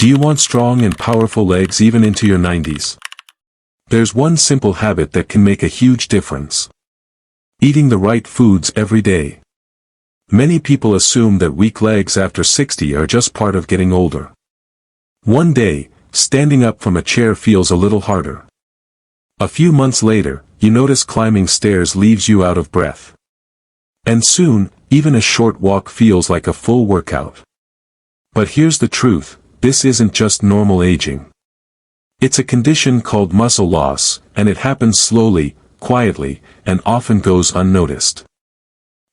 Do you want strong and powerful legs even into your 90s? There's one simple habit that can make a huge difference. Eating the right foods every day. Many people assume that weak legs after 60 are just part of getting older. One day, standing up from a chair feels a little harder. A few months later, you notice climbing stairs leaves you out of breath. And soon, even a short walk feels like a full workout. But here's the truth, this isn't just normal aging. It's a condition called muscle loss, and it happens slowly, quietly, and often goes unnoticed.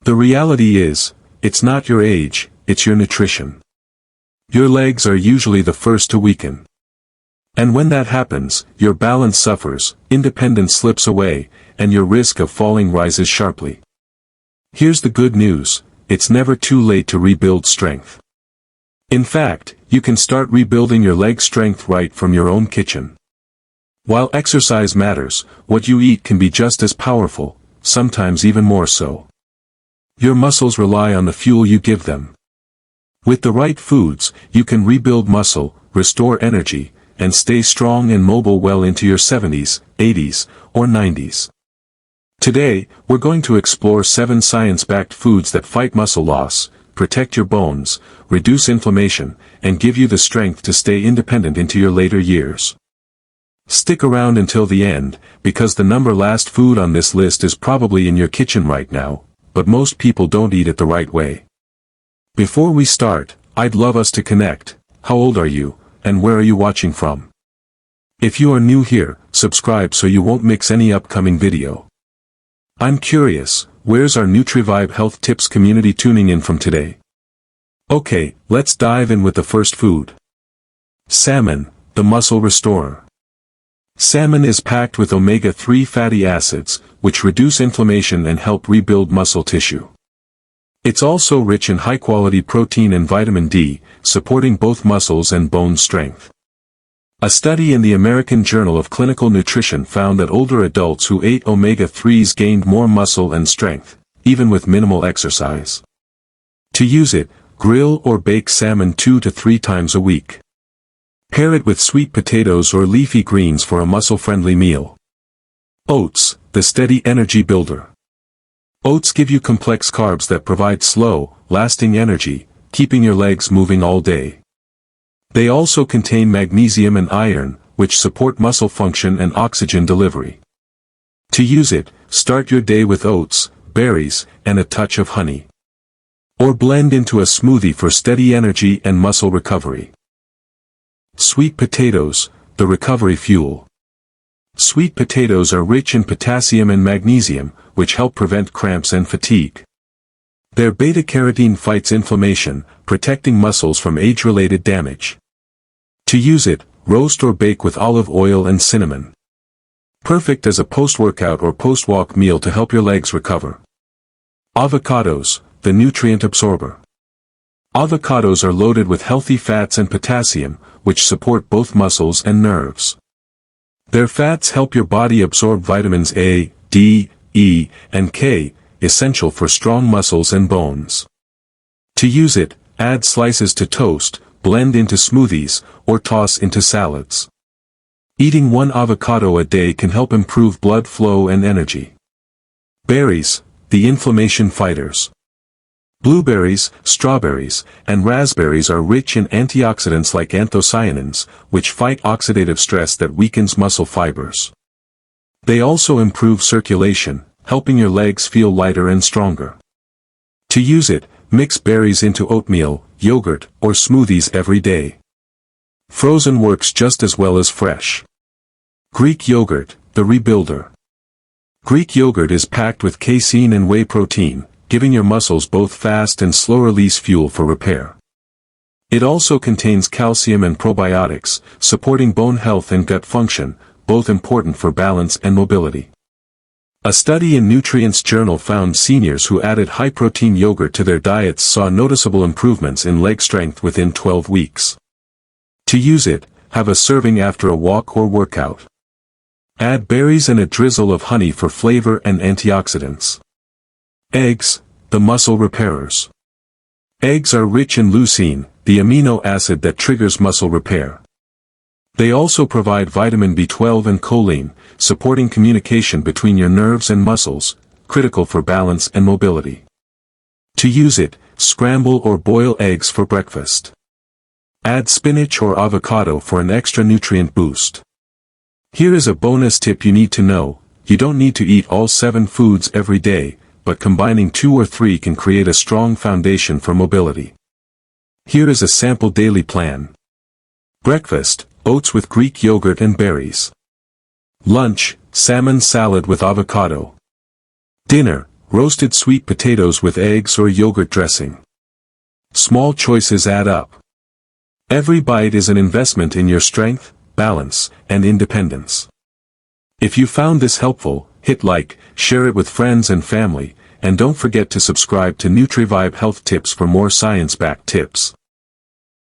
The reality is, it's not your age, it's your nutrition. Your legs are usually the first to weaken. And when that happens, your balance suffers, independence slips away, and your risk of falling rises sharply. Here's the good news, it's never too late to rebuild strength. In fact, you can start rebuilding your leg strength right from your own kitchen. While exercise matters, what you eat can be just as powerful, sometimes even more so. Your muscles rely on the fuel you give them. With the right foods, you can rebuild muscle, restore energy, and stay strong and mobile well into your 70s, 80s, or 90s. Today, we're going to explore 7 science-backed foods that fight muscle loss, protect your bones, reduce inflammation, and give you the strength to stay independent into your later years. Stick around until the end, because the last food on this list is probably in your kitchen right now, but most people don't eat it the right way. Before we start, I'd love us to connect. How old are you, and where are you watching from? If you are new here, subscribe so you won't miss any upcoming video. I'm curious, where's our NutriVibe Health Tips community tuning in from today? Okay, let's dive in with the first food. Salmon, the muscle restorer. Salmon is packed with omega-3 fatty acids, which reduce inflammation and help rebuild muscle tissue. It's also rich in high-quality protein and vitamin D, supporting both muscles and bone strength. A study in the American Journal of Clinical Nutrition found that older adults who ate omega-3s gained more muscle and strength, even with minimal exercise. To use it, grill or bake salmon 2 to 3 times a week. Pair it with sweet potatoes or leafy greens for a muscle-friendly meal. Oats, the steady energy builder. Oats give you complex carbs that provide slow, lasting energy, keeping your legs moving all day. They also contain magnesium and iron, which support muscle function and oxygen delivery. To use it, start your day with oats, berries, and a touch of honey. Or blend into a smoothie for steady energy and muscle recovery. Sweet potatoes, the recovery fuel. Sweet potatoes are rich in potassium and magnesium, which help prevent cramps and fatigue. Their beta-carotene fights inflammation, protecting muscles from age-related damage. To use it, roast or bake with olive oil and cinnamon. Perfect as a post-workout or post-walk meal to help your legs recover. Avocados, the nutrient absorber. Avocados are loaded with healthy fats and potassium, which support both muscles and nerves. Their fats help your body absorb vitamins A, D, E, and K, essential for strong muscles and bones. To use it, add slices to toast, blend into smoothies, or toss into salads. Eating 1 avocado a day can help improve blood flow and energy. Berries, the inflammation fighters. Blueberries, strawberries, and raspberries are rich in antioxidants like anthocyanins, which fight oxidative stress that weakens muscle fibers. They also improve circulation, helping your legs feel lighter and stronger. To use it, mix berries into oatmeal, yogurt, or smoothies every day. Frozen works just as well as fresh. Greek yogurt, the rebuilder. Greek yogurt is packed with casein and whey protein, giving your muscles both fast and slow-release fuel for repair. It also contains calcium and probiotics, supporting bone health and gut function, both important for balance and mobility. A study in Nutrients Journal found seniors who added high-protein yogurt to their diets saw noticeable improvements in leg strength within 12 weeks. To use it, have a serving after a walk or workout. Add berries and a drizzle of honey for flavor and antioxidants. Eggs, the muscle repairers. Eggs are rich in leucine, the amino acid that triggers muscle repair. They also provide vitamin B12 and choline, supporting communication between your nerves and muscles, critical for balance and mobility. To use it, scramble or boil eggs for breakfast. Add spinach or avocado for an extra nutrient boost. Here is a bonus tip you need to know: you don't need to eat all 7 foods every day, but combining 2 or 3 can create a strong foundation for mobility. Here is a sample daily plan. Breakfast, oats with Greek yogurt and berries. Lunch, salmon salad with avocado. Dinner, roasted sweet potatoes with eggs or yogurt dressing. Small choices add up. Every bite is an investment in your strength, balance, and independence. If you found this helpful, hit like, share it with friends and family, and don't forget to subscribe to NutriVibe Health Tips for more science-backed tips.